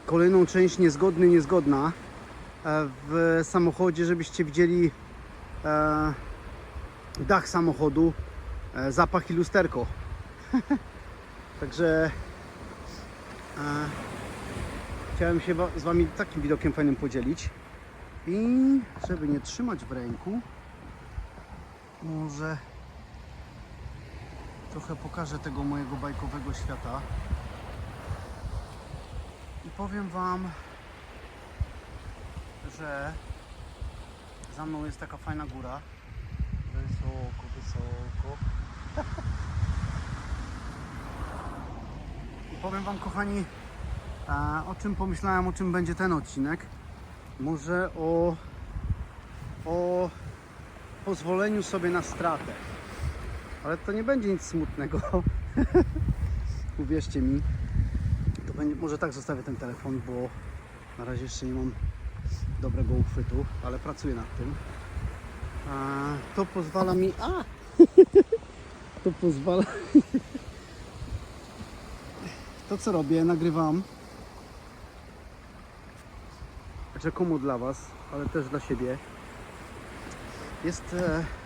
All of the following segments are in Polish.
kolejną część niezgodny, niezgodna w samochodzie, żebyście widzieli dach samochodu, zapach i lusterko. Także chciałem się z Wami takim widokiem fajnym podzielić. I żeby nie trzymać w ręku, może trochę pokażę tego mojego bajkowego świata. I powiem Wam, że za mną jest taka fajna góra. Wysoko, wysoko. I powiem Wam, kochani, o czym pomyślałem, o czym będzie ten odcinek. Może o pozwoleniu sobie na stratę. Ale to nie będzie nic smutnego. Uwierzcie mi. To będzie, może tak zostawię ten telefon, bo na razie jeszcze nie mam dobrego uchwytu, ale pracuję nad tym. To pozwala mi... To pozwala... To co robię, nagrywam rzekomo dla Was, ale też dla siebie.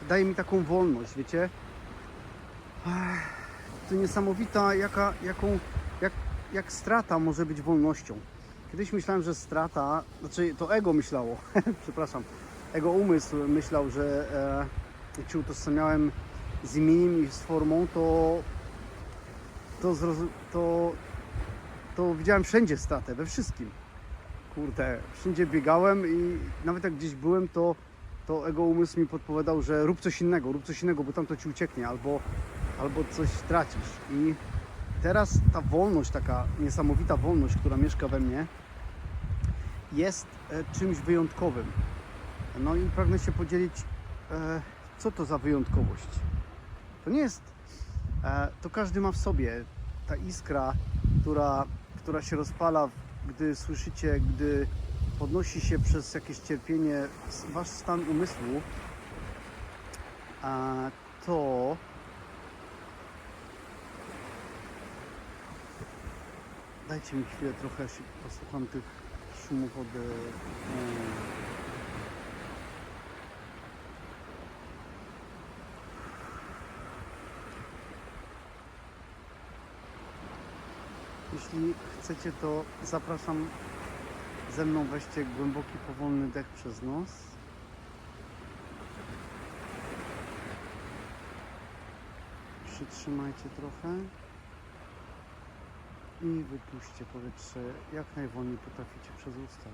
Daje mi taką wolność, wiecie? To niesamowita, jak strata może być wolnością. Kiedyś myślałem, że strata, znaczy to ego myślało, przepraszam, ego umysł myślał, że jak się utożsamiałem z imieniem i z formą, to widziałem wszędzie stratę, we wszystkim. Kurde, wszędzie biegałem i nawet jak gdzieś byłem, to ego umysł mi podpowiadał, że rób coś innego, bo tam to Ci ucieknie, albo coś stracisz. I teraz ta wolność, taka niesamowita wolność, która mieszka we mnie, jest czymś wyjątkowym. No i pragnę się podzielić, co to za wyjątkowość. To nie jest, to każdy ma w sobie, ta iskra, która się rozpala, gdy słyszycie, gdy podnosi się przez jakieś cierpienie Wasz stan umysłu, to dajcie mi chwilę, trochę się posłucham tych szumów od... Jeśli chcecie, to zapraszam ze mną, weźcie głęboki, powolny dech przez nos. Przytrzymajcie trochę i wypuśćcie powietrze jak najwolniej potraficie przez usta.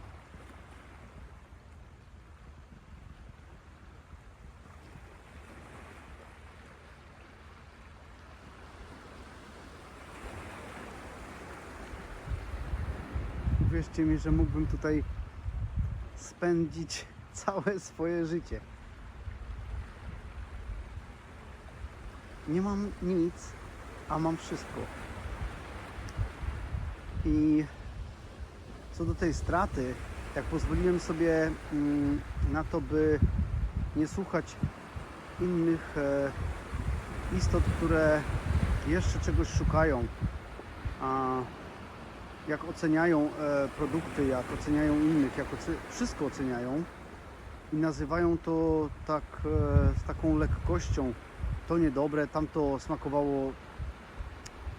Uwierzcie mi, że mógłbym tutaj spędzić całe swoje życie. Nie mam nic, a mam wszystko. I co do tej straty, jak pozwoliłem sobie na to, by nie słuchać innych istot, które jeszcze czegoś szukają, jak oceniają produkty, jak oceniają innych, wszystko oceniają i nazywają to tak z taką lekkością, to niedobre, tamto smakowało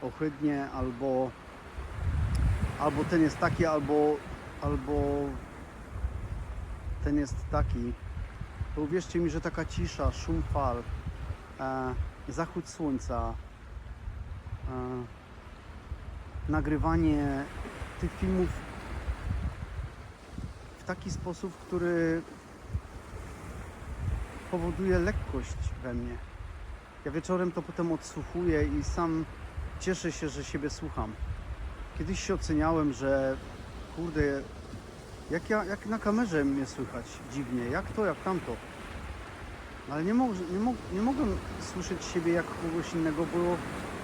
ohydnie, albo ten jest taki, albo ten jest taki, to uwierzcie mi, że taka cisza, szum fal, zachód słońca, nagrywanie tych filmów w taki sposób, który powoduje lekkość we mnie. Ja wieczorem to potem odsłuchuję i sam cieszę się, że siebie słucham. Kiedyś się oceniałem, że kurde, jak na kamerze mnie słychać dziwnie, jak to, jak tamto. Ale nie mogłem słyszeć siebie jak kogoś innego, bo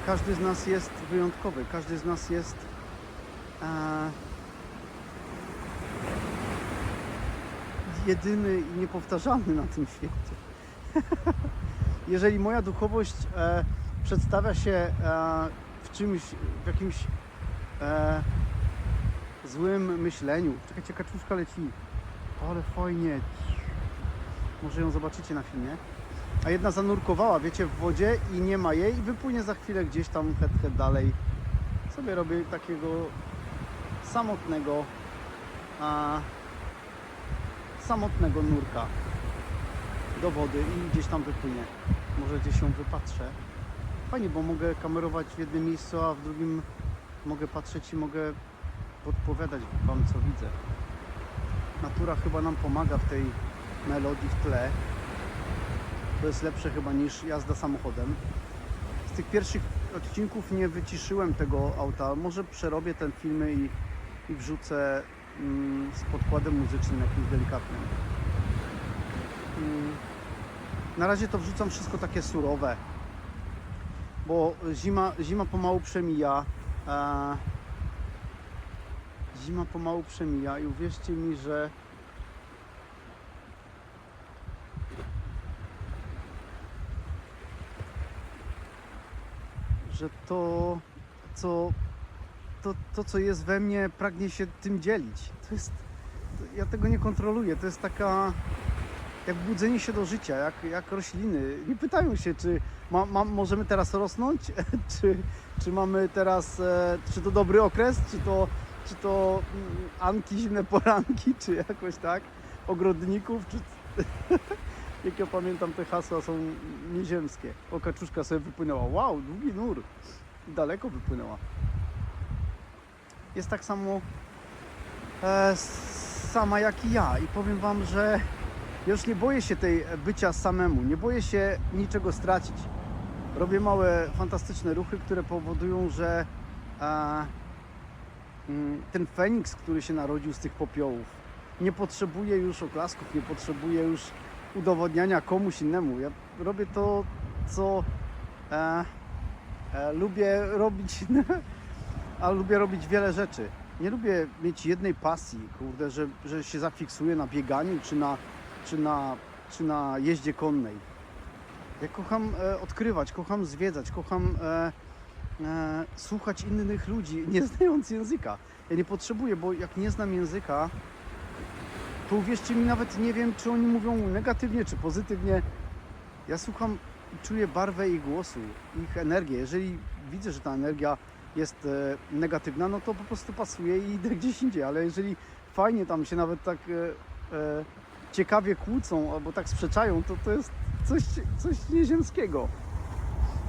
każdy z nas jest wyjątkowy, każdy z nas jest jedyny i niepowtarzalny na tym świecie. Jeżeli moja duchowość przedstawia się w czymś, w jakimś złym myśleniu. Czekajcie, kaczuszka leci. Ale fajnie. Może ją zobaczycie na filmie. A jedna zanurkowała, wiecie, w wodzie i nie ma jej i wypłynie za chwilę gdzieś tam het dalej. Sobie robię takiego samotnego nurka do wody i gdzieś tam wypłynie. Może gdzieś ją wypatrzę. Fajnie, bo mogę kamerować w jednym miejscu, a w drugim mogę patrzeć i mogę podpowiadać wam, co widzę. Natura chyba nam pomaga w tej melodii w tle. To jest lepsze chyba niż jazda samochodem. Z tych pierwszych odcinków nie wyciszyłem tego auta. Może przerobię ten filmy i wrzucę z podkładem muzycznym jakimś delikatnym. Na razie to wrzucam wszystko takie surowe, bo zima pomału przemija. Zima pomału przemija i uwierzcie mi, że to, co jest we mnie, pragnie się tym dzielić. Ja tego nie kontroluję. To jest taka jak budzenie się do życia, jak rośliny. Nie pytają się, czy możemy teraz rosnąć, czy mamy teraz, czy to dobry okres, czy to Anki, zimne poranki, czy jakoś tak, ogrodników, czy... Jak ja pamiętam, te hasła są nieziemskie. O, kaczuszka sobie wypłynęła. Wow, długi nur. Daleko wypłynęła. Jest tak samo sama jak i ja. I powiem wam, że ja już nie boję się tej bycia samemu. Nie boję się niczego stracić. Robię małe, fantastyczne ruchy, które powodują, że ten Feniks, który się narodził z tych popiołów, nie potrzebuje już oklasków, nie potrzebuje już udowodniania komuś innemu. Ja robię to, co lubię robić, a lubię robić wiele rzeczy. Nie lubię mieć jednej pasji, kurde, że się zafiksuję na bieganiu czy na jeździe konnej. Ja kocham odkrywać, kocham zwiedzać, kocham słuchać innych ludzi, nie znając języka. Ja nie potrzebuję, bo jak nie znam języka, to uwierzcie mi, nawet nie wiem, czy oni mówią negatywnie, czy pozytywnie. Ja słucham i czuję barwę ich głosu, ich energię. Jeżeli widzę, że ta energia jest negatywna, no to po prostu pasuję i idę gdzieś indziej. Ale jeżeli fajnie tam się nawet tak ciekawie kłócą albo tak sprzeczają, to jest coś nieziemskiego.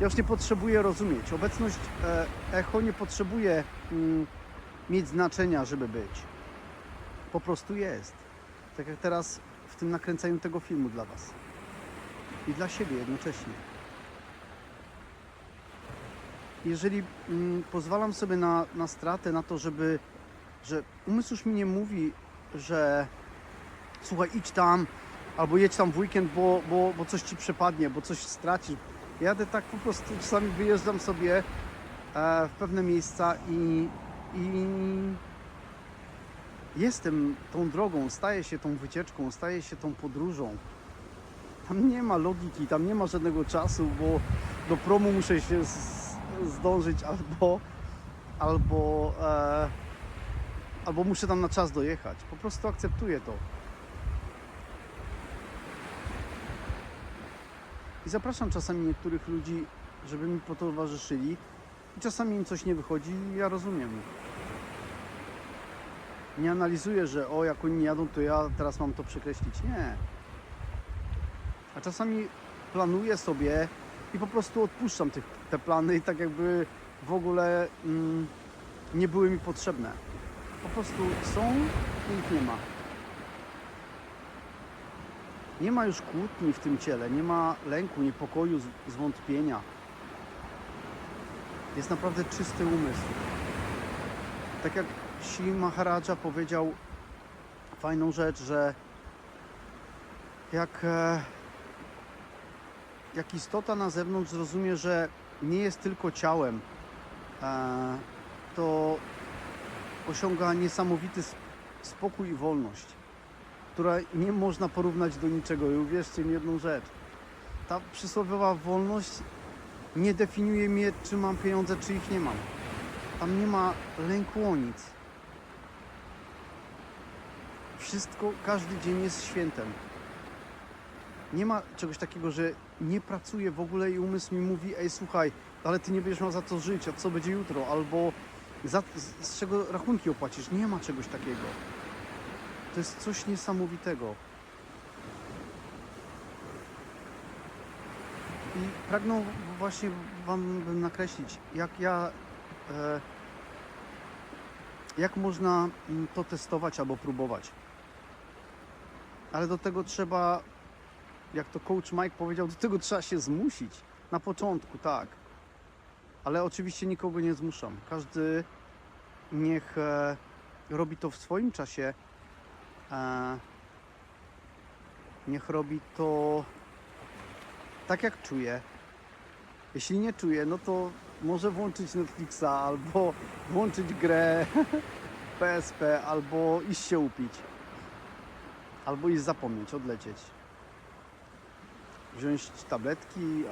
Ja już nie potrzebuję rozumieć. Obecność echo nie potrzebuje mieć znaczenia, żeby być. Po prostu jest. Tak jak teraz w tym nakręcaniu tego filmu dla was. I dla siebie jednocześnie. Jeżeli pozwalam sobie na stratę, na to, że umysł już mi nie mówi, że słuchaj, idź tam, albo jedź tam w weekend, bo coś ci przepadnie, bo coś stracisz. Jadę tak po prostu, czasami wyjeżdżam sobie w pewne miejsca i jestem tą drogą, staję się tą wycieczką, staję się tą podróżą. Tam nie ma logiki, tam nie ma żadnego czasu, bo do promu muszę się zdążyć albo muszę tam na czas dojechać. Po prostu akceptuję to. I zapraszam czasami niektórych ludzi, żeby mi potowarzyszyli. I czasami im coś nie wychodzi i ja rozumiem. Nie analizuję, że jak oni jadą, to ja teraz mam to przekreślić. Nie. A czasami planuję sobie i po prostu odpuszczam te plany i tak jakby w ogóle nie były mi potrzebne. Po prostu są i ich nie ma. Nie ma już kłótni w tym ciele, nie ma lęku, niepokoju, zwątpienia. Jest naprawdę czysty umysł. Tak jak Shri Maharadża powiedział fajną rzecz, że jak istota na zewnątrz zrozumie, że nie jest tylko ciałem, to osiąga niesamowity spokój i wolność, która nie można porównać do niczego. I uwierzcie mi jedną rzecz. Ta przysłowiowa wolność nie definiuje mnie, czy mam pieniądze, czy ich nie mam. Tam nie ma lęku o nic. Wszystko, każdy dzień jest świętem. Nie ma czegoś takiego, że nie pracuję w ogóle i umysł mi mówi: ej, słuchaj, ale ty nie będziesz miał za co żyć, a co będzie jutro, albo z czego rachunki opłacisz. Nie ma czegoś takiego. To jest coś niesamowitego. I pragnę właśnie Wam nakreślić, jak można to testować albo próbować. Ale do tego trzeba, jak to coach Mike powiedział, do tego trzeba się zmusić. Na początku, tak. Ale oczywiście nikogo nie zmuszam. Każdy niech robi to w swoim czasie. Niech robi to tak, jak czuje. Jeśli nie czuje, no to może włączyć Netflixa, albo włączyć grę PSP, albo iść się upić. Albo iść zapomnieć, odlecieć. Wziąć tabletki,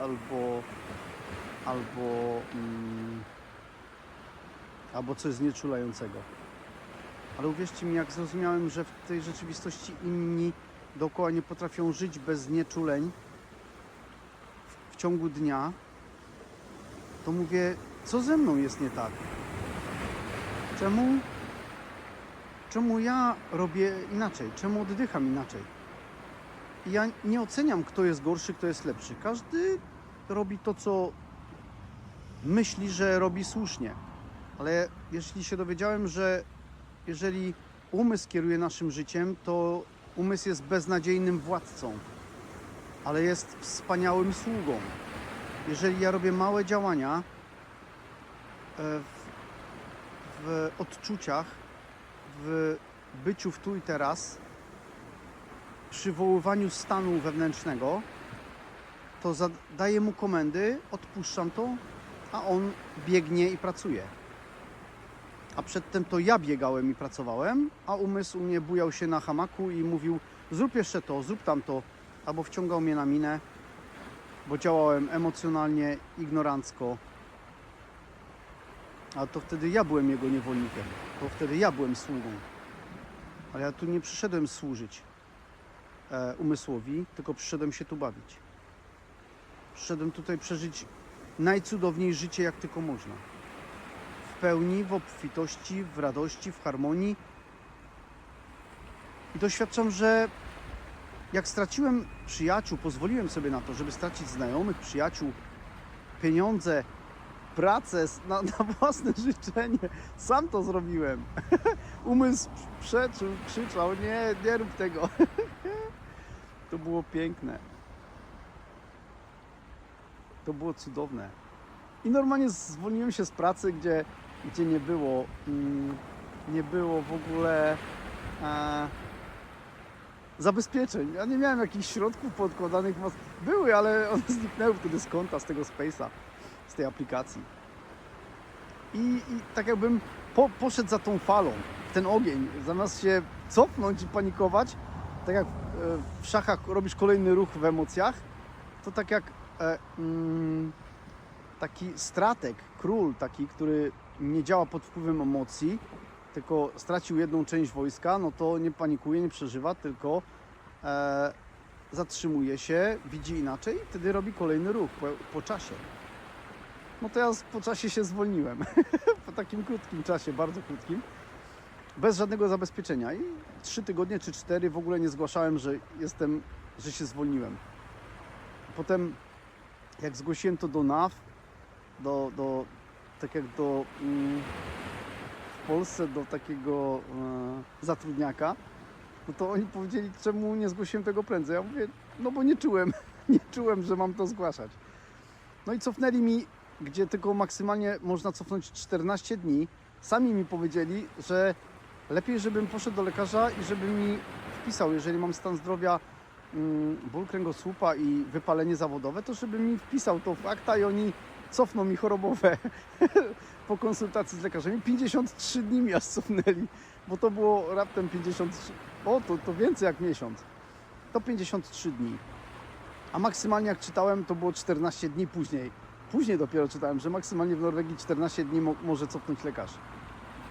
albo coś znieczulającego. Ale uwierzcie mi, jak zrozumiałem, że w tej rzeczywistości inni dookoła nie potrafią żyć bez znieczuleń w ciągu dnia, to mówię, co ze mną jest nie tak? Czemu ja robię inaczej? Czemu oddycham inaczej? I ja nie oceniam, kto jest gorszy, kto jest lepszy. Każdy robi to, co myśli, że robi słusznie. Ale jeśli się dowiedziałem, że jeżeli umysł kieruje naszym życiem, to umysł jest beznadziejnym władcą, ale jest wspaniałym sługą. Jeżeli ja robię małe działania w odczuciach, w byciu w tu i teraz, przywoływaniu stanu wewnętrznego, to daję mu komendy, odpuszczam to, a on biegnie i pracuje. A przedtem to ja biegałem i pracowałem, a umysł u mnie bujał się na hamaku i mówił: zrób jeszcze to, zrób tamto, albo wciągał mnie na minę, bo działałem emocjonalnie, ignorancko. A to wtedy ja byłem jego niewolnikiem, to wtedy ja byłem sługą. Ale ja tu nie przyszedłem służyć umysłowi, tylko przyszedłem się tu bawić. Przyszedłem tutaj przeżyć najcudowniej życie, jak tylko można. W pełni, w obfitości, w radości, w harmonii. I doświadczam, że jak straciłem przyjaciół, pozwoliłem sobie na to, żeby stracić znajomych, przyjaciół, pieniądze, pracę na własne życzenie. Sam to zrobiłem. Umysł przeczył, krzyczał: nie rób tego. To było piękne. To było cudowne. I normalnie zwolniłem się z pracy, gdzie nie było w ogóle zabezpieczeń. Ja nie miałem jakichś środków podkładanych. Były, ale one zniknęły wtedy z konta, z tego Space'a, z tej aplikacji. I tak jakbym poszedł za tą falą, ten ogień, zamiast się cofnąć i panikować, tak jak w szachach robisz kolejny ruch w emocjach, to tak jak taki strateg, król taki, który nie działa pod wpływem emocji, tylko stracił jedną część wojska, no to nie panikuje, nie przeżywa, tylko zatrzymuje się, widzi inaczej i wtedy robi kolejny ruch po czasie. No to ja po czasie się zwolniłem. Po takim krótkim czasie, bardzo krótkim. Bez żadnego zabezpieczenia. I 3 tygodnie czy 4 w ogóle nie zgłaszałem, że się zwolniłem. Potem jak zgłosiłem to do NAW, tak jak w Polsce do takiego zatrudniaka, no to oni powiedzieli: czemu nie zgłosiłem tego prędzej? Ja mówię: no bo nie czułem, że mam to zgłaszać. No i cofnęli mi, gdzie tylko maksymalnie można cofnąć 14 dni. Sami mi powiedzieli, że lepiej, żebym poszedł do lekarza i żeby mi wpisał, jeżeli mam stan zdrowia, ból kręgosłupa i wypalenie zawodowe, to żeby mi wpisał to w akta i oni cofną mi chorobowe po konsultacji z lekarzem. 53 dni mi aż cofnęli, bo to było raptem 53, to więcej jak miesiąc. To 53 dni. A maksymalnie, jak czytałem, to było 14 dni później. Później dopiero czytałem, że maksymalnie w Norwegii 14 dni może cofnąć lekarz.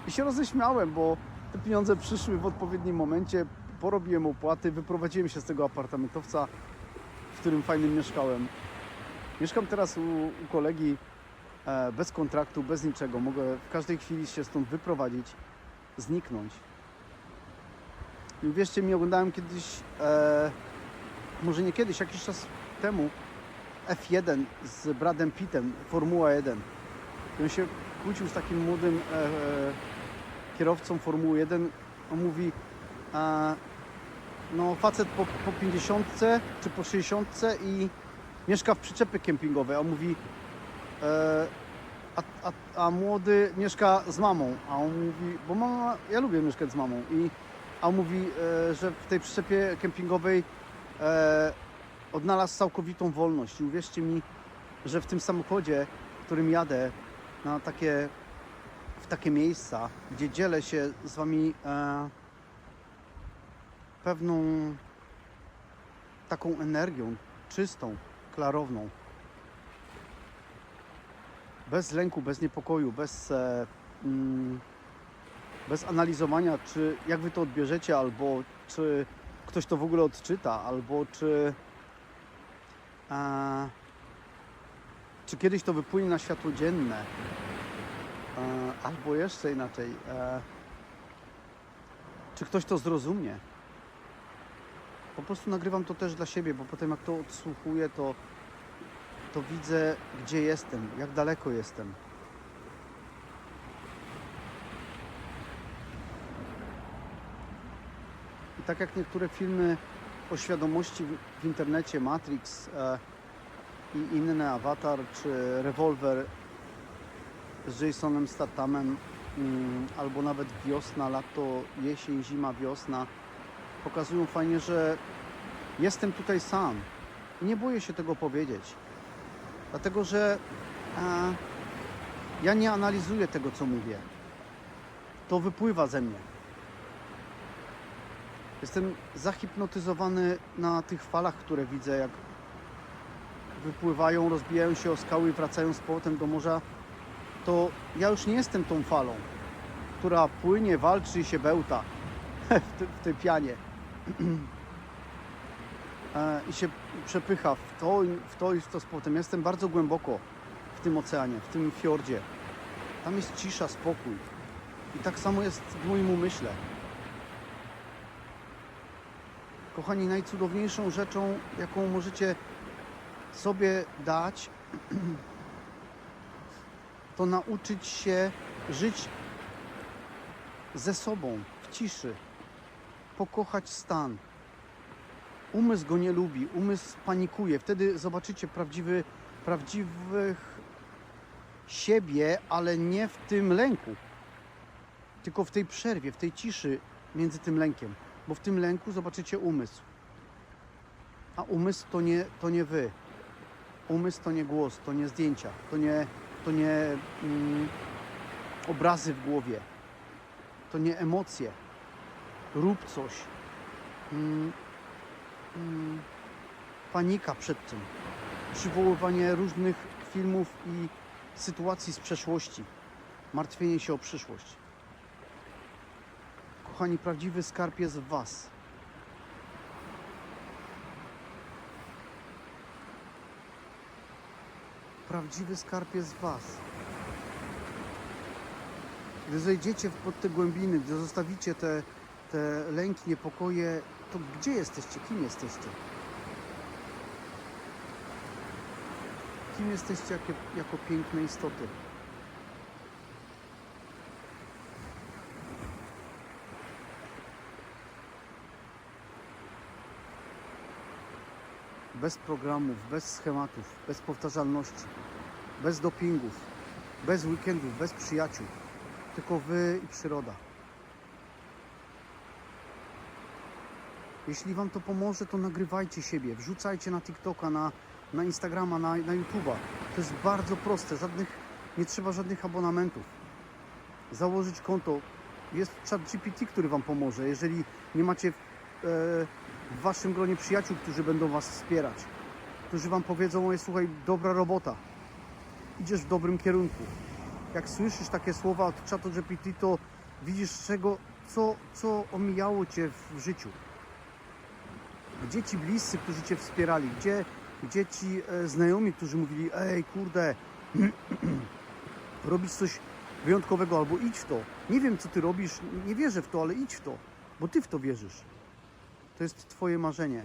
I się roześmiałem, bo te pieniądze przyszły w odpowiednim momencie. porobiłem opłaty, wyprowadziłem się z tego apartamentowca, w którym fajnym mieszkałem. Mieszkam teraz u kolegi bez kontraktu, bez niczego. Mogę w każdej chwili się stąd wyprowadzić, zniknąć. I uwierzcie mi, oglądałem kiedyś, może nie kiedyś, jakiś czas temu, F1 z Bradem Pittem, Formuła 1. I on się kłócił z takim młodym kierowcą Formuły 1. On mówi, no facet po 50 czy po 60 i mieszka w przyczepie kempingowej. A on mówi, a młody mieszka z mamą. A on mówi, bo mama, ja lubię mieszkać z mamą. A on mówi, że w tej przyczepie kempingowej odnalazł całkowitą wolność. I uwierzcie mi, że w tym samochodzie, którym jadę w takie miejsca, gdzie dzielę się z wami pewną taką energią, czystą, klarowną, bez lęku, bez niepokoju, bez analizowania, czy jak wy to odbierzecie, albo czy ktoś to w ogóle odczyta, albo czy kiedyś to wypłynie na światło dzienne, albo jeszcze inaczej, czy ktoś to zrozumie. Po prostu nagrywam to też dla siebie, bo potem jak to odsłuchuję, to widzę, gdzie jestem, jak daleko jestem. I tak jak niektóre filmy o świadomości w internecie, Matrix i inne, Avatar czy Rewolwer z Jasonem Stathamem, albo nawet wiosna, lato, jesień, zima, wiosna, pokazują fajnie, że jestem tutaj sam i nie boję się tego powiedzieć, dlatego że ja nie analizuję tego, co mówię. To wypływa ze mnie. Jestem zahipnotyzowany na tych falach, które widzę, jak wypływają, rozbijają się o skały i wracają z powrotem do morza. To ja już nie jestem tą falą, która płynie, walczy i się bełta w tej pianie i się przepycha w to z powrotem. Ja jestem bardzo głęboko w tym oceanie, w tym fiordzie. Tam jest cisza, spokój. I tak samo jest w moim umyśle. Kochani, najcudowniejszą rzeczą, jaką możecie sobie dać, to nauczyć się żyć ze sobą, w ciszy, pokochać stan. Umysł go nie lubi, umysł panikuje. Wtedy zobaczycie prawdziwych siebie, ale nie w tym lęku, tylko w tej przerwie, w tej ciszy między tym lękiem. Bo w tym lęku zobaczycie umysł. A umysł to nie wy. Umysł to nie głos, to nie zdjęcia, to nie obrazy w głowie, to nie emocje. Rób coś. Panika przed tym. Przywoływanie różnych filmów i sytuacji z przeszłości. Martwienie się o przyszłość. Kochani, prawdziwy skarb jest w was. Prawdziwy skarb jest w was. Gdy zejdziecie pod te głębiny, gdy zostawicie te lęki, niepokoje, to gdzie jesteście? Kim jesteście? Kim jesteście jako piękne istoty? Bez programów, bez schematów, bez powtarzalności, bez dopingów, bez weekendów, bez przyjaciół. Tylko wy i przyroda. Jeśli wam to pomoże, to nagrywajcie siebie, wrzucajcie na TikToka, na Instagrama, na YouTube'a. To jest bardzo proste, nie trzeba żadnych abonamentów. Założyć konto. Jest ChatGPT, który wam pomoże, jeżeli nie macie w waszym gronie przyjaciół, którzy będą was wspierać, którzy wam powiedzą: oj, słuchaj, dobra robota, idziesz w dobrym kierunku. Jak słyszysz takie słowa od ChatGPT, to widzisz co omijało cię w życiu. Gdzie ci bliscy, którzy cię wspierali? Gdzie ci znajomi, którzy mówili, ej kurde, robisz coś wyjątkowego, albo idź w to. Nie wiem, co ty robisz, nie wierzę w to, ale idź w to, bo ty w to wierzysz. To jest twoje marzenie.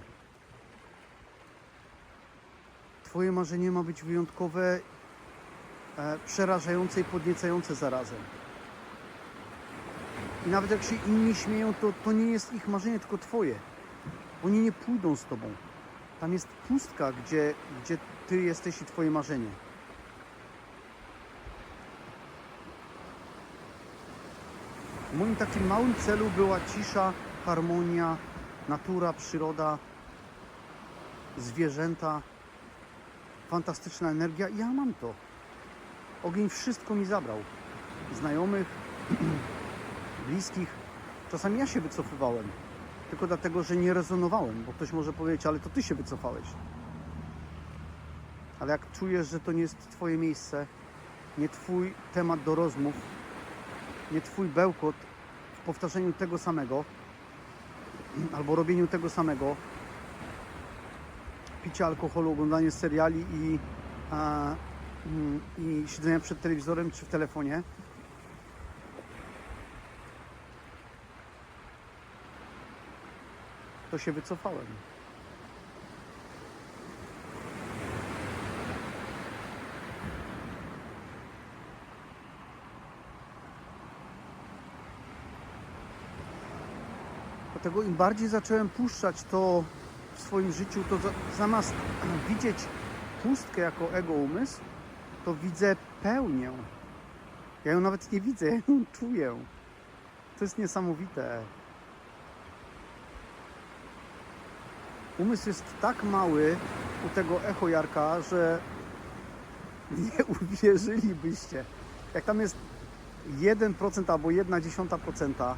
Twoje marzenie ma być wyjątkowe, przerażające i podniecające zarazem. I nawet jak się inni śmieją, to nie jest ich marzenie, tylko twoje. Oni nie pójdą z tobą. Tam jest pustka, gdzie ty jesteś i twoje marzenie. W moim takim małym celu była cisza, harmonia, natura, przyroda, zwierzęta, fantastyczna energia i ja mam to. Ogień wszystko mi zabrał. Znajomych, bliskich. Czasami ja się wycofywałem. Tylko dlatego, że nie rezonowałem. Bo ktoś może powiedzieć, ale to ty się wycofałeś. Ale jak czujesz, że to nie jest twoje miejsce, nie twój temat do rozmów, nie twój bełkot w powtarzaniu tego samego, albo robieniu tego samego, picie alkoholu, oglądanie seriali i siedzenia przed telewizorem czy w telefonie, to się wycofałem. Dlatego im bardziej zacząłem puszczać to w swoim życiu, to zamiast widzieć pustkę jako ego umysł, to widzę pełnię. Ja ją nawet nie widzę, ja ją czuję. To jest niesamowite. Umysł jest tak mały u tego echo Jarka, że nie uwierzylibyście. Jak tam jest 1% albo 0,1%,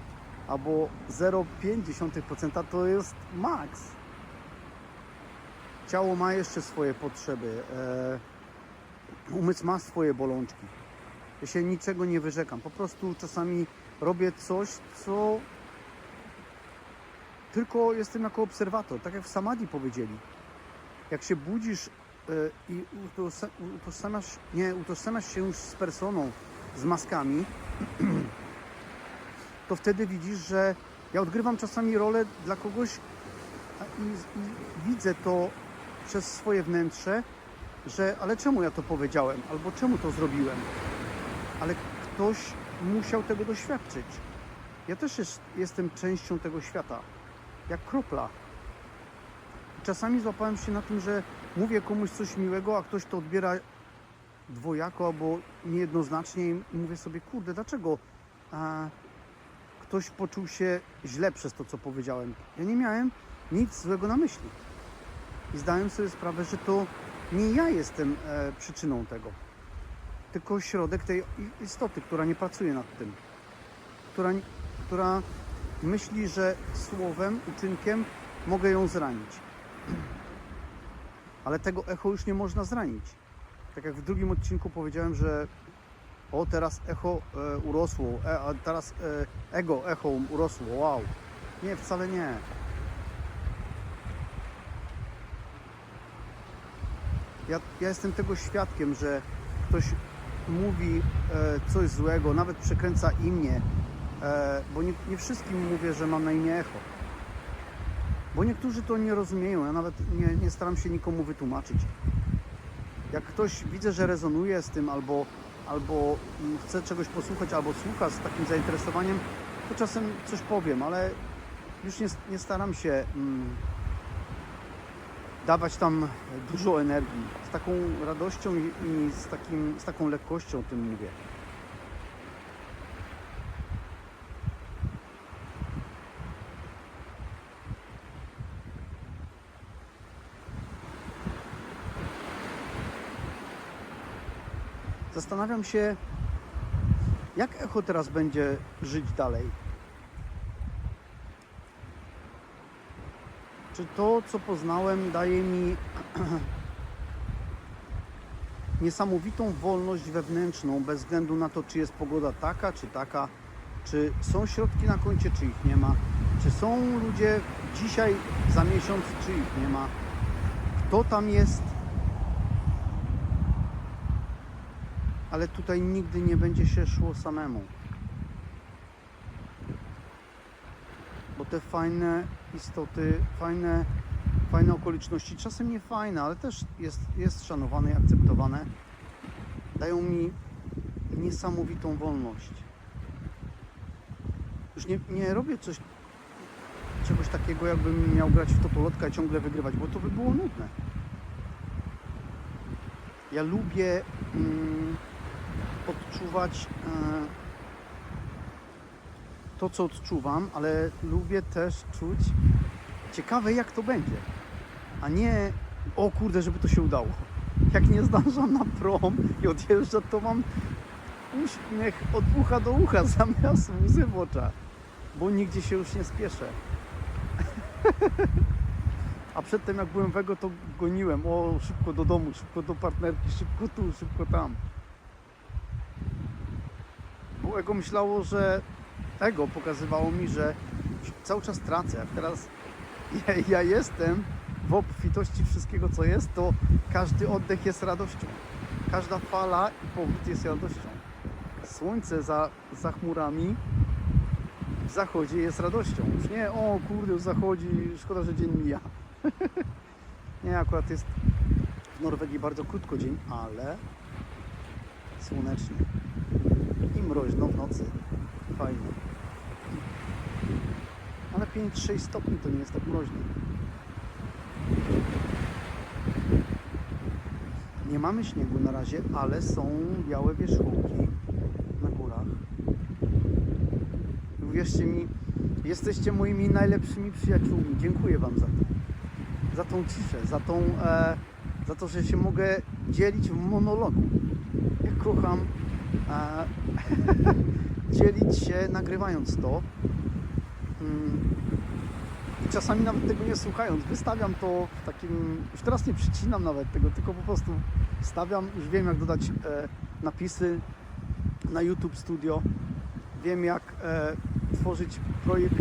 albo 0,5%, to jest maks. Ciało ma jeszcze swoje potrzeby. Umysł ma swoje bolączki. Ja się niczego nie wyrzekam. Po prostu czasami robię coś, co tylko jestem jako obserwator. Tak jak w samadhi powiedzieli. Jak się budzisz i utożsamiasz się już z personą, z maskami, to wtedy widzisz, że ja odgrywam czasami rolę dla kogoś i widzę to przez swoje wnętrze, że ale czemu ja to powiedziałem, albo czemu to zrobiłem, ale ktoś musiał tego doświadczyć. Ja też jestem częścią tego świata, jak kropla. Czasami złapałem się na tym, że mówię komuś coś miłego, a ktoś to odbiera dwojako albo niejednoznacznie i mówię sobie, kurde, dlaczego ktoś poczuł się źle przez to, co powiedziałem. Ja nie miałem nic złego na myśli. I zdałem sobie sprawę, że to nie ja jestem przyczyną tego, tylko środek tej istoty, która nie pracuje nad tym. Która myśli, że słowem, uczynkiem mogę ją zranić. Ale tego echo już nie można zranić. Tak jak w drugim odcinku powiedziałem, że teraz echo urosło, a teraz echo urosło, wow. Nie, wcale nie. Ja jestem tego świadkiem, że ktoś mówi coś złego, nawet przekręca imię, bo nie wszystkim mówię, że mam na imię echo. Bo niektórzy to nie rozumieją, ja nawet nie staram się nikomu wytłumaczyć. Jak ktoś widzę, że rezonuje z tym, albo chce czegoś posłuchać, albo słucha z takim zainteresowaniem, to czasem coś powiem, ale już nie staram się dawać tam dużo energii. Z taką radością i z taką lekkością o tym mówię. Zastanawiam się, jak echo teraz będzie żyć dalej. Czy to, co poznałem, daje mi niesamowitą wolność wewnętrzną, bez względu na to, czy jest pogoda taka, czy taka, czy są środki na koncie, czy ich nie ma. Czy są ludzie dzisiaj, za miesiąc, czy ich nie ma? Kto tam jest? Ale tutaj nigdy nie będzie się szło samemu. Bo te fajne istoty, fajne okoliczności, czasem nie fajne, ale też jest szanowane i akceptowane, dają mi niesamowitą wolność. Już nie robię czegoś takiego, jakbym miał grać w totolotka i ciągle wygrywać, bo to by było nudne. Ja lubię odczuwać to, co odczuwam, ale lubię też czuć ciekawe, jak to będzie. A nie, o kurde, żeby to się udało. Jak nie zdążam na prom i odjeżdżam, to mam uśmiech od ucha do ucha zamiast łzy w oczach, bo nigdzie się już nie spieszę. A przedtem, jak byłem w Ego, to goniłem. O, szybko do domu, szybko do partnerki, szybko tu, szybko tam. Bo Ego myślało, że... Ego pokazywało mi, że cały czas tracę. Jak teraz ja jestem w obfitości wszystkiego, co jest, to każdy oddech jest radością. Każda fala i powrót jest radością. Słońce za chmurami w zachodzie jest radością. Już nie, o kurde, już zachodzi, szkoda, że dzień mija. Nie, akurat jest w Norwegii bardzo krótko dzień, ale słonecznie i mroźno w nocy. Fajnie. Ale 5-6 stopni to nie jest tak mroźno. Nie mamy śniegu na razie, ale są białe wierzchołki na górach. Uwierzcie mi, jesteście moimi najlepszymi przyjaciółmi. Dziękuję Wam za to. Za tą ciszę, za to, że się mogę dzielić w monologu. Ja kocham dzielić się, nagrywając to. I czasami nawet tego nie słuchając. Wystawiam to w takim... Już teraz nie przycinam nawet tego, tylko po prostu stawiam. Już wiem, jak dodać napisy na YouTube Studio. Wiem, jak tworzyć projekt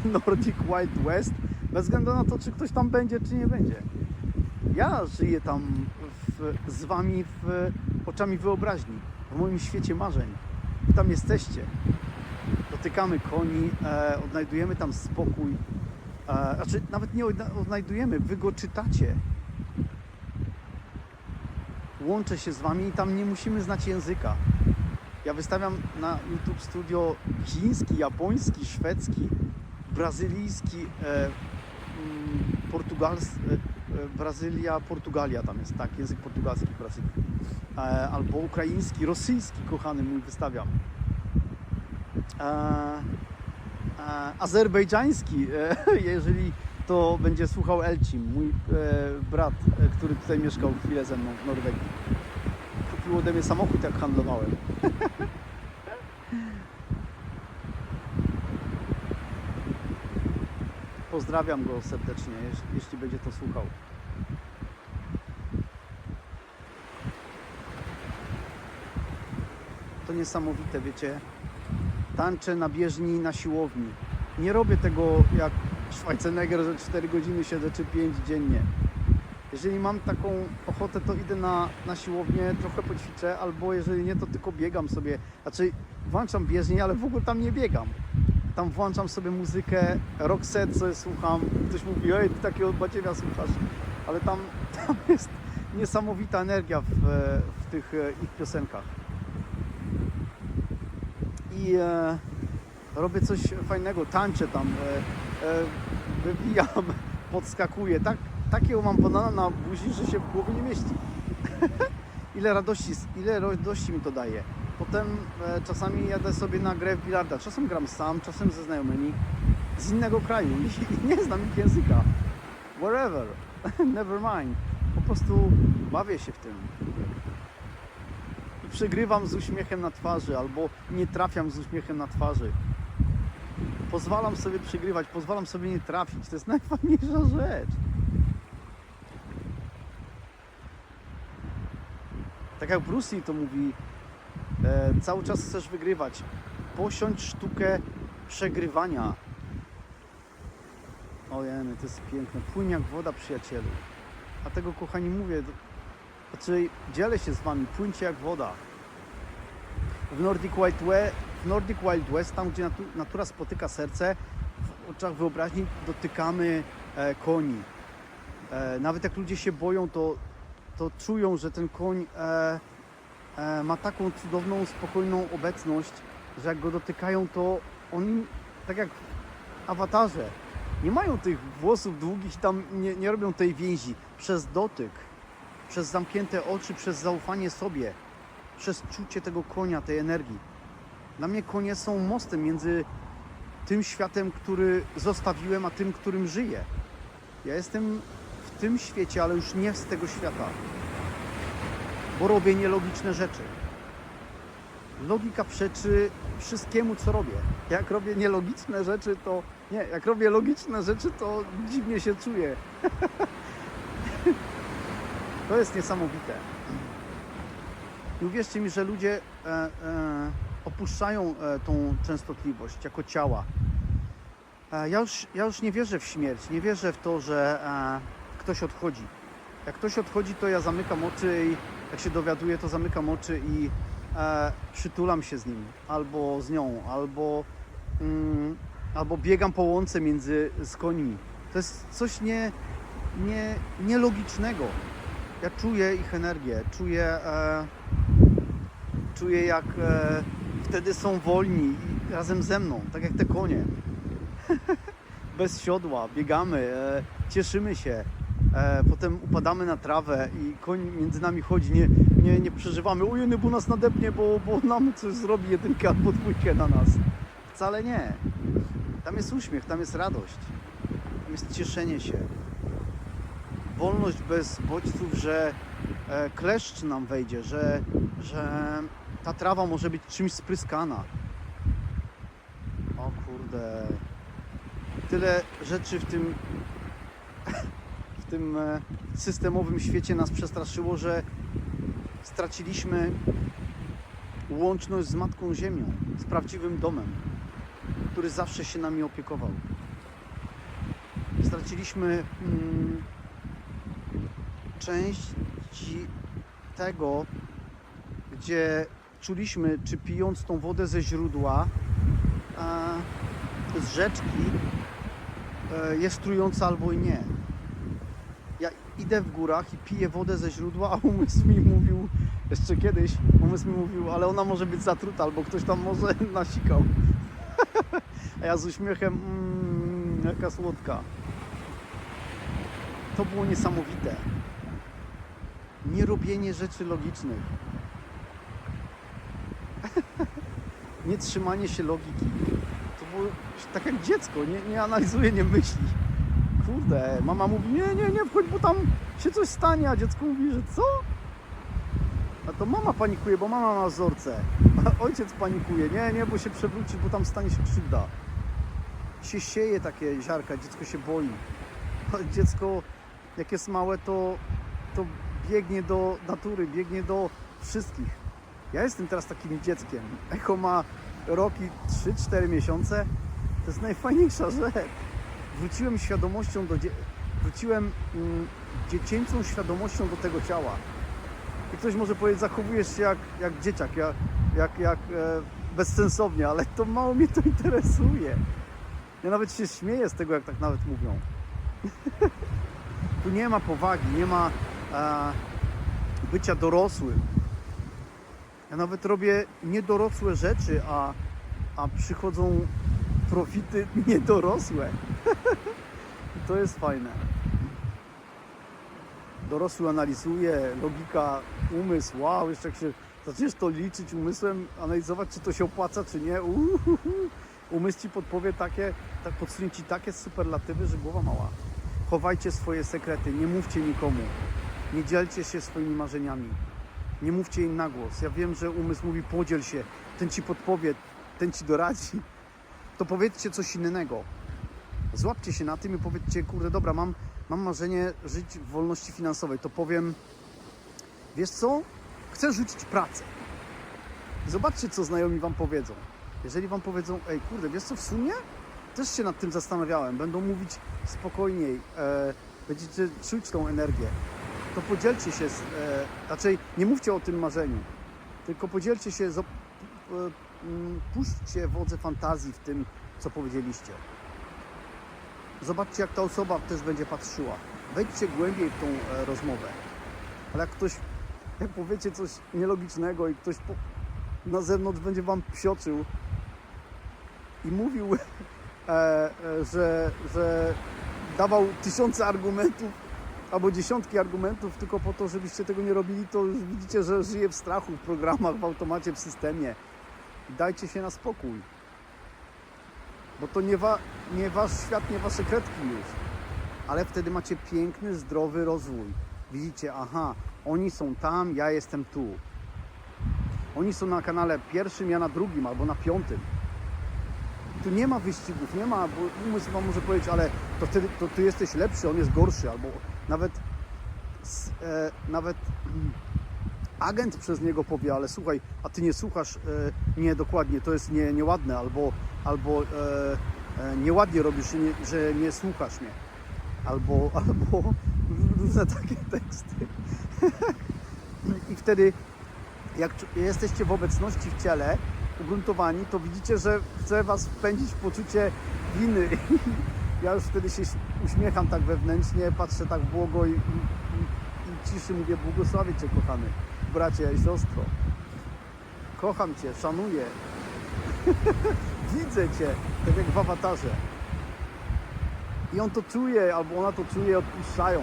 Nordic Wild West. Bez względu na to, czy ktoś tam będzie, czy nie będzie. Ja żyję tam z Wami oczami wyobraźni, w moim świecie marzeń. Wy tam jesteście. Dotykamy koni, odnajdujemy tam spokój. Znaczy, nawet nie odnajdujemy, Wy go czytacie. Łączę się z Wami i tam nie musimy znać języka. Ja wystawiam na YouTube Studio chiński, japoński, szwedzki, brazylijski, Brazylia, Portugalia tam jest, tak, język portugalski w Brazylii. Albo ukraiński, rosyjski, kochany mój, wystawiam. Azerbejdżański, jeżeli to będzie słuchał Elcim, mój brat, który tutaj mieszkał chwilę ze mną w Norwegii. Kupił ode mnie samochód, jak handlowałem. Pozdrawiam go serdecznie, jeśli będzie to słuchał. To niesamowite, wiecie. Tańczę na bieżni, na siłowni. Nie robię tego jak Schwarzenegger, że 4 godziny siedzę czy 5 dziennie. Jeżeli mam taką ochotę, to idę na siłownię, trochę poćwiczę, albo jeżeli nie, to tylko biegam sobie. Znaczy włączam bieżnię, ale w ogóle tam nie biegam. Tam włączam sobie muzykę, rock set sobie słucham. Ktoś mówi, oj, ty takiego badziewia słuchasz. Ale tam jest niesamowita energia w tych ich piosenkach. I robię coś fajnego, tańczę tam, wywijam, podskakuję. Takiego mam banana na buzi, że się w głowie nie mieści. Ile radości mi to daje. Potem czasami jadę sobie na grę w bilarda. Czasem gram sam, czasem ze znajomymi z innego kraju i nie znam ich języka. Wherever, never mind. Po prostu bawię się w tym. I przegrywam z uśmiechem na twarzy, albo nie trafiam z uśmiechem na twarzy. Pozwalam sobie przegrywać, pozwalam sobie nie trafić. To jest najfajniejsza rzecz. Tak jak Bruce Lee to mówi, cały czas chcesz wygrywać. Posiądź sztukę przegrywania. Ojej, to jest piękne. Płyń jak woda, przyjacielu. Dlatego, kochani, mówię, znaczy dzielę się z wami, płyńcie jak woda. W Nordic Wild West, tam gdzie natura spotyka serce, w oczach wyobraźni dotykamy koni. Nawet jak ludzie się boją, to czują, że ten koń ma taką cudowną, spokojną obecność, że jak go dotykają, to oni, tak jak w Awatarze, nie mają tych włosów długich i tam nie robią tej więzi. Przez dotyk, przez zamknięte oczy, przez zaufanie sobie, przez czucie tego konia, tej energii. Dla mnie konie są mostem między tym światem, który zostawiłem, a tym, którym żyję. Ja jestem w tym świecie, ale już nie z tego świata, bo robię nielogiczne rzeczy. Logika przeczy wszystkiemu, co robię. Jak robię nielogiczne rzeczy, to... Nie, jak robię logiczne rzeczy, to dziwnie się czuję. To jest niesamowite. I uwierzcie mi, że ludzie opuszczają tą częstotliwość jako ciała. Ja już nie wierzę w śmierć, nie wierzę w to, że ktoś odchodzi. Jak ktoś odchodzi, to ja zamykam oczy i jak się dowiaduję, to zamykam oczy i przytulam się z nim, albo z nią, albo biegam po łące z końmi. To jest coś nielogicznego. Ja czuję ich energię, czuję jak wtedy są wolni i razem ze mną, tak jak te konie. Bez siodła, biegamy, cieszymy się, potem upadamy na trawę i koń między nami chodzi, nie przeżywamy, ojej, bo nas nadepnie, bo nam coś zrobi jedynkę albo dwójkę na nas. Wcale nie. Tam jest uśmiech, tam jest radość, tam jest cieszenie się. Wolność bez bodźców, że kleszcz nam wejdzie, że ta trawa może być czymś spryskana. O kurde. Tyle rzeczy w tym systemowym świecie nas przestraszyło, że straciliśmy łączność z Matką Ziemią, z prawdziwym domem, który zawsze się nami opiekował. Straciliśmy część tego, gdzie czuliśmy, czy pijąc tą wodę ze źródła, z rzeczki, jest trująca albo i nie. Ja idę w górach i piję wodę ze źródła, a umysł mi mówił, jeszcze kiedyś, ale ona może być zatruta, albo ktoś tam może nasikał. A ja z uśmiechem, jaka słodka. To było niesamowite. Nie robienie rzeczy logicznych. Nie trzymanie się logiki. To było tak jak dziecko, nie analizuje, nie myśli. Kurde, mama mówi, nie wchodź, bo tam się coś stanie, a dziecko mówi, że co? A to mama panikuje, bo mama ma wzorce. A ojciec panikuje, nie, bo się przewróci, bo tam stanie się krzywda. Się sieje takie ziarka, dziecko się boi. Dziecko, jak jest małe, to biegnie do natury, biegnie do wszystkich. Ja jestem teraz takim dzieckiem. Echo ma rok i 3-4 miesiące. To jest najfajniejsza rzecz. Wróciłem świadomością wróciłem dziecięcą świadomością do tego ciała. I ktoś może powiedzieć, zachowujesz się jak dzieciak, jak bezsensownie, ale to mało mnie to interesuje. Ja nawet się śmieję z tego, jak tak nawet mówią. Tu nie ma powagi, nie ma bycia dorosłym. Ja nawet robię niedorosłe rzeczy, a przychodzą profity niedorosłe. I to jest fajne. Dorosły analizuje, logika, umysł, wow, jeszcze jak się zaczniesz to liczyć umysłem, analizować, czy to się opłaca, czy nie, umysł ci podpowie podsunie ci takie superlatywy, że głowa mała. Chowajcie swoje sekrety, nie mówcie nikomu, nie dzielcie się swoimi marzeniami, nie mówcie im na głos. Ja wiem, że umysł mówi, podziel się, ten ci podpowie, ten ci doradzi, to powiedzcie coś innego. Złapcie się na tym i powiedzcie, kurde, dobra, mam marzenie żyć w wolności finansowej, to powiem, wiesz co, chcę rzucić pracę. Zobaczcie, co znajomi wam powiedzą. Jeżeli wam powiedzą, ej, kurde, wiesz co, w sumie też się nad tym zastanawiałem. Będą mówić spokojniej, będziecie czuć tą energię. To podzielcie się, raczej nie mówcie o tym marzeniu, tylko podzielcie się, puśćcie wodze fantazji w tym, co powiedzieliście. Zobaczcie, jak ta osoba też będzie patrzyła. Wejdźcie głębiej w tą rozmowę. Ale jak powiecie coś nielogicznego i ktoś na zewnątrz będzie wam psioczył i mówił, że dawał tysiące argumentów albo dziesiątki argumentów tylko po to, żebyście tego nie robili, to już widzicie, że żyje w strachu, w programach, w automacie, w systemie. Dajcie się na spokój. Bo to nie wasz świat, nie wasze kredki już. Ale wtedy macie piękny, zdrowy rozwój. Widzicie, aha, oni są tam, ja jestem tu. Oni są na kanale pierwszym, ja na drugim albo na piątym. Tu nie ma wyścigów, nie ma, bo umysł wam może powiedzieć, ale to wtedy to ty jesteś lepszy, on jest gorszy, albo nawet agent przez niego powie, ale słuchaj, a ty nie słuchasz, nie dokładnie, to jest nieładne, albo nieładnie robisz, że nie słuchasz mnie, albo różne takie teksty. I wtedy, jak jesteście w obecności w ciele, ugruntowani, to widzicie, że chce was wpędzić w poczucie winy. Ja już wtedy się uśmiecham tak wewnętrznie, patrzę tak błogo i ciszy mówię, błogosławię Cię, kochany bracie i siostro. Kocham Cię, szanuję. Widzę Cię, tak jak w awatarze. I on to czuje, albo ona to czuje, odpuszczają.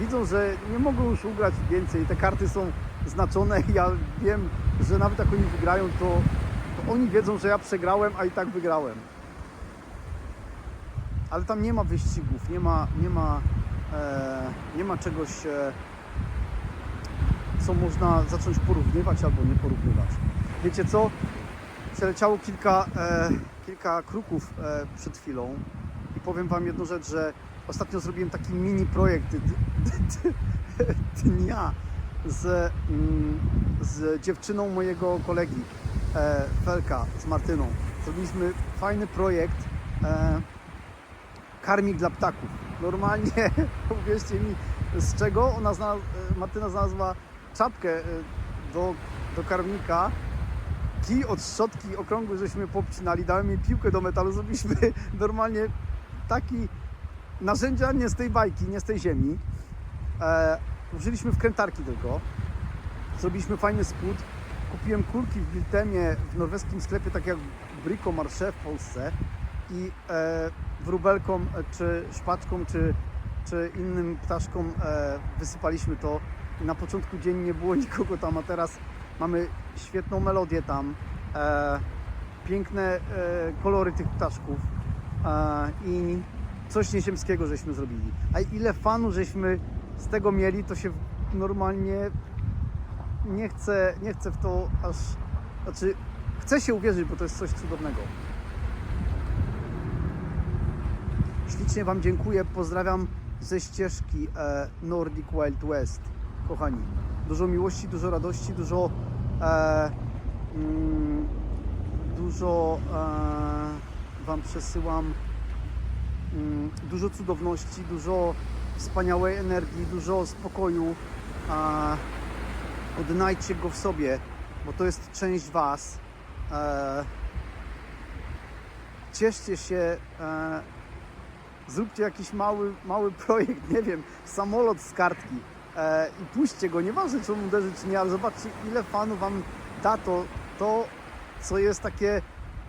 Widzą, że nie mogą już ugrać więcej. Te karty są znaczone i ja wiem, że nawet jak oni wygrają, to oni wiedzą, że ja przegrałem, a i tak wygrałem. Ale tam nie ma wyścigów, nie ma czegoś, co można zacząć porównywać albo nie porównywać. Wiecie co? Przeleciało kilka kruków przed chwilą i powiem Wam jedną rzecz, że ostatnio zrobiłem taki mini projekt dnia z dziewczyną mojego kolegi Felka, z Martyną. Zrobiliśmy fajny projekt karmik dla ptaków. Normalnie, uwierzcie mi, z czego Martyna znalazła czapkę do karmika, kij od szczotki okrągły, żeśmy popcinali, dałem jej piłkę do metalu, zrobiliśmy normalnie taki narzędzia nie z tej bajki, nie z tej ziemi. Użyliśmy wkrętarki tylko. Zrobiliśmy fajny spód. Kupiłem kulki w Biltemie, w norweskim sklepie, tak jak Brico Marché w Polsce. I wróbelkom, czy szpaczkom, czy innym ptaszkom wysypaliśmy to. I na początku dzień nie było nikogo tam, a teraz mamy świetną melodię tam. Piękne kolory tych ptaszków. I coś nieziemskiego żeśmy zrobili. A ile fanu żeśmy z tego mieli, to się normalnie nie chcę w to aż... Znaczy, chcę się uwierzyć, bo to jest coś cudownego. Ślicznie Wam dziękuję, pozdrawiam ze ścieżki Nordic Wild West. Kochani, dużo miłości, dużo radości, dużo Wam przesyłam, dużo cudowności, dużo wspaniałej energii, dużo spokoju. Odnajdźcie go w sobie, bo to jest część Was. Cieszcie się, zróbcie jakiś mały projekt, nie wiem, samolot z kartki i puśćcie go, nieważne czy on uderzy czy nie, ale zobaczcie, ile fanu Wam da to co jest takie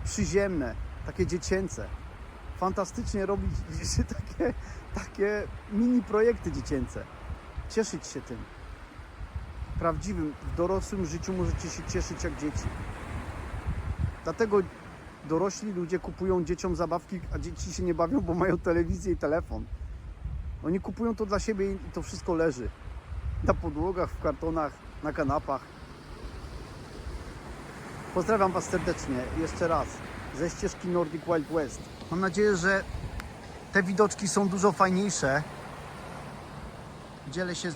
przyziemne, takie dziecięce. Fantastycznie robić takie mini projekty dziecięce. Cieszyć się tym. Prawdziwym, w dorosłym życiu możecie się cieszyć jak dzieci. Dlatego dorośli ludzie kupują dzieciom zabawki, a dzieci się nie bawią, bo mają telewizję i telefon. Oni kupują to dla siebie i to wszystko leży. Na podłogach, w kartonach, na kanapach. Pozdrawiam Was serdecznie jeszcze raz ze ścieżki Nordic Wild West. Mam nadzieję, że te widoczki są dużo fajniejsze. Dzielę się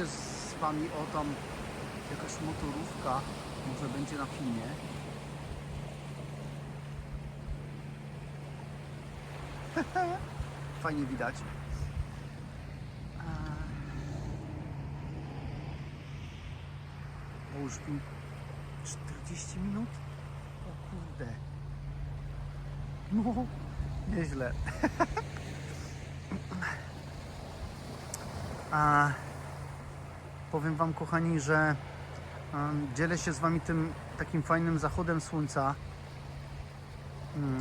z Wami, o tam jakaś motorówka, może będzie na filmie. Fajnie widać. Bo już mi 40 minut? O kurde. No, nieźle. Powiem wam, kochani, że dzielę się z wami tym takim fajnym zachodem słońca,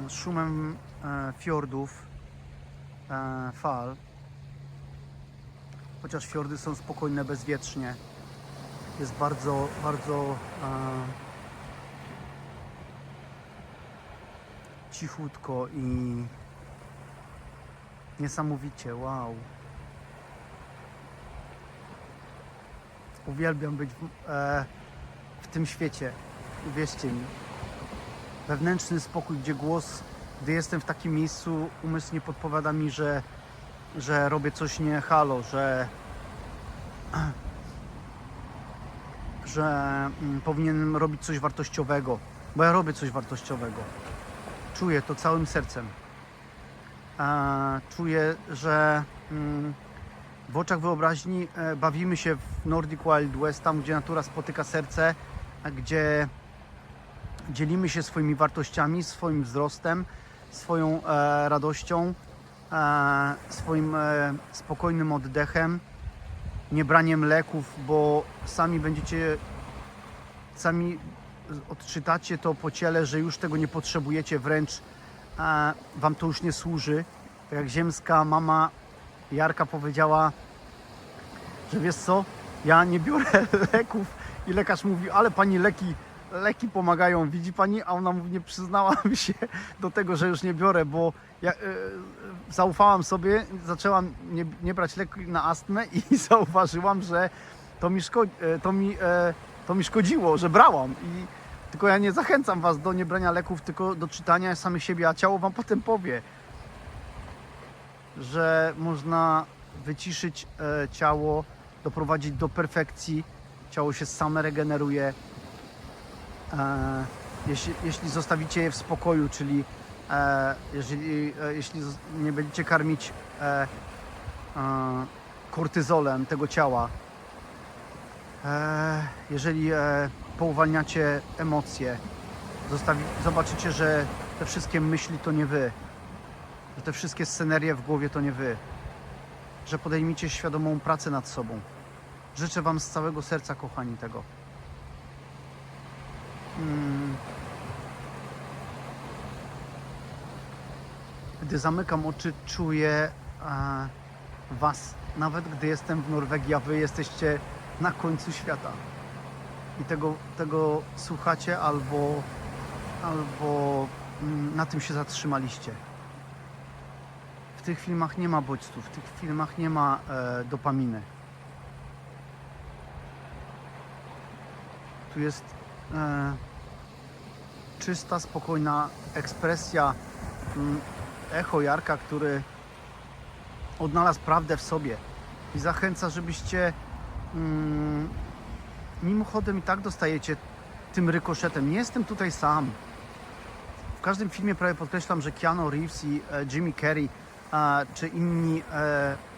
szumem fiordów, fal. Chociaż fiordy są spokojne bezwietrznie. Jest bardzo, bardzo cichutko i niesamowicie, wow. Uwielbiam być w tym świecie, uwierzcie mi. Wewnętrzny spokój, gdzie głos, gdy jestem w takim miejscu, umysł nie podpowiada mi, że robię coś nie halo, że powinienem robić coś wartościowego, bo ja robię coś wartościowego. Czuję to całym sercem. Czuję, że w oczach wyobraźni bawimy się w Nordic Wild West, tam gdzie natura spotyka serce, gdzie dzielimy się swoimi wartościami, swoim wzrostem, swoją radością, swoim spokojnym oddechem, niebraniem leków, bo sami odczytacie to po ciele, że już tego nie potrzebujecie, wręcz wam to już nie służy. Tak jak ziemska mama Jarka powiedziała, że wiesz co, ja nie biorę leków i lekarz mówi, ale pani leki pomagają, widzi pani? A ona mówi, nie przyznałam się do tego, że już nie biorę, bo ja zaufałam sobie, zaczęłam nie brać leku na astmę i zauważyłam, że to mi szkodziło, że brałam. Tylko ja nie zachęcam was do niebrania leków, tylko do czytania samych siebie, a ciało wam potem powie, że można wyciszyć ciało, doprowadzić do perfekcji. Ciało się same regeneruje. Jeśli zostawicie je w spokoju, czyli jeśli nie będziecie karmić kortyzolem tego ciała, jeżeli pouwalniacie emocje, zobaczycie, że te wszystkie myśli to nie wy, że te wszystkie scenerie w głowie to nie wy, że podejmiecie świadomą pracę nad sobą. Życzę wam z całego serca, kochani, tego. Gdy zamykam oczy, czuję was, nawet gdy jestem w Norwegii, a wy jesteście na końcu świata. I tego słuchacie albo na tym się zatrzymaliście. W tych filmach nie ma bodźców, w tych filmach nie ma dopaminy. Tu jest czysta, spokojna ekspresja, echo Jarka, który odnalazł prawdę w sobie i zachęca, żebyście mimochodem i tak dostajecie tym rykoszetem. Nie jestem tutaj sam. W każdym filmie prawie podkreślam, że Keanu Reeves i Jimmy Carrey czy inni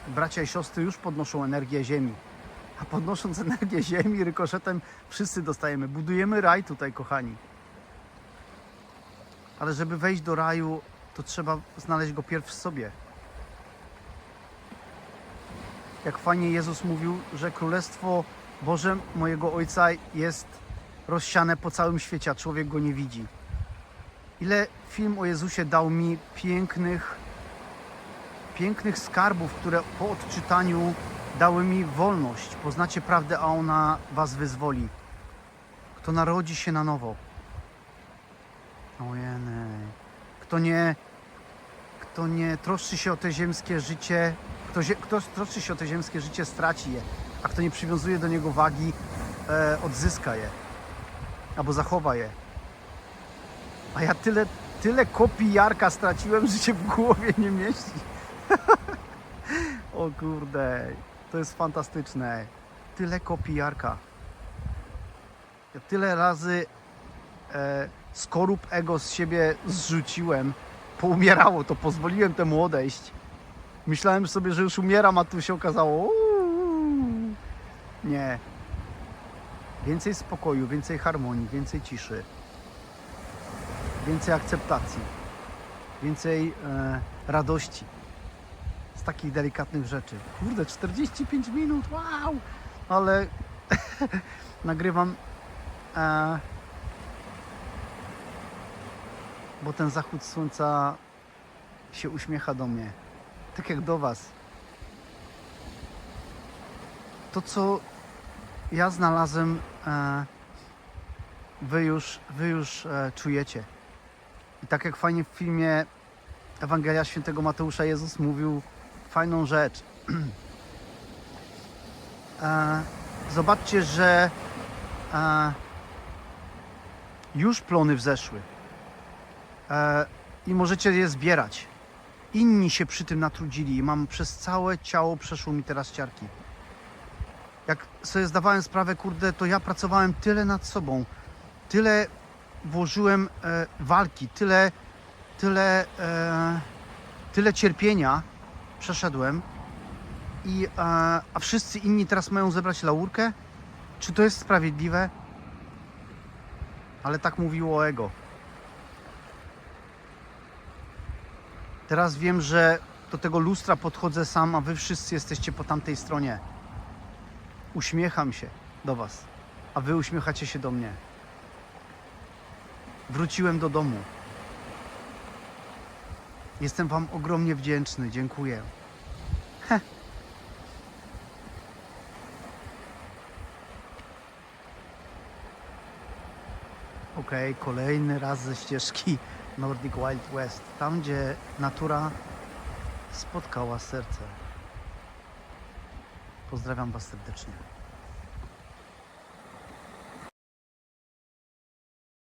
bracia i siostry już podnoszą energię Ziemi. A podnosząc energię Ziemi, rykoszetem wszyscy dostajemy. Budujemy raj tutaj, kochani. Ale żeby wejść do raju, to trzeba znaleźć go pierw w sobie. Jak fajnie Jezus mówił, że Królestwo Boże mojego Ojca jest rozsiane po całym świecie, a człowiek go nie widzi. Ile film o Jezusie dał mi pięknych skarbów, które po odczytaniu dały mi wolność. Poznacie prawdę, a ona was wyzwoli. Kto narodzi się na nowo. Ojej. Kto nie troszczy się o te ziemskie życie, kto troszczy się o te ziemskie życie, straci je. A kto nie przywiązuje do niego wagi, odzyska je. Albo zachowa je. A ja tyle kopii Jarka straciłem, że się w głowie nie mieści. O kurde, to jest fantastyczne. Tyle kopii Jarka. Ja tyle razy skorup ego z siebie zrzuciłem, poumierało, to pozwoliłem temu odejść. Myślałem sobie, że już umieram, a tu się okazało, nie. Więcej spokoju, więcej harmonii, więcej ciszy, więcej akceptacji, więcej radości z takich delikatnych rzeczy. Kurde, 45 minut, wow! Ale nagrywam, bo ten zachód słońca się uśmiecha do mnie, tak jak do Was. To, co ja znalazłem, wy już czujecie. I tak jak fajnie w filmie Ewangelia Świętego Mateusza Jezus mówił fajną rzecz. Zobaczcie, że już plony wzeszły i możecie je zbierać. Inni się przy tym natrudzili i mam przez całe ciało, przeszło mi teraz ciarki. Jak sobie zdawałem sprawę, kurde, to ja pracowałem tyle nad sobą, tyle włożyłem walki, tyle cierpienia przeszedłem a wszyscy inni teraz mają zebrać laurkę? Czy to jest sprawiedliwe? Ale tak mówiło ego. Teraz wiem, że do tego lustra podchodzę sam, a wy wszyscy jesteście po tamtej stronie. Uśmiecham się do Was, a wy uśmiechacie się do mnie. Wróciłem do domu. Jestem Wam ogromnie wdzięczny. Dziękuję. Okej, kolejny raz ze ścieżki Nordic Wild West. Tam, gdzie natura spotkała serce. Pozdrawiam Was serdecznie.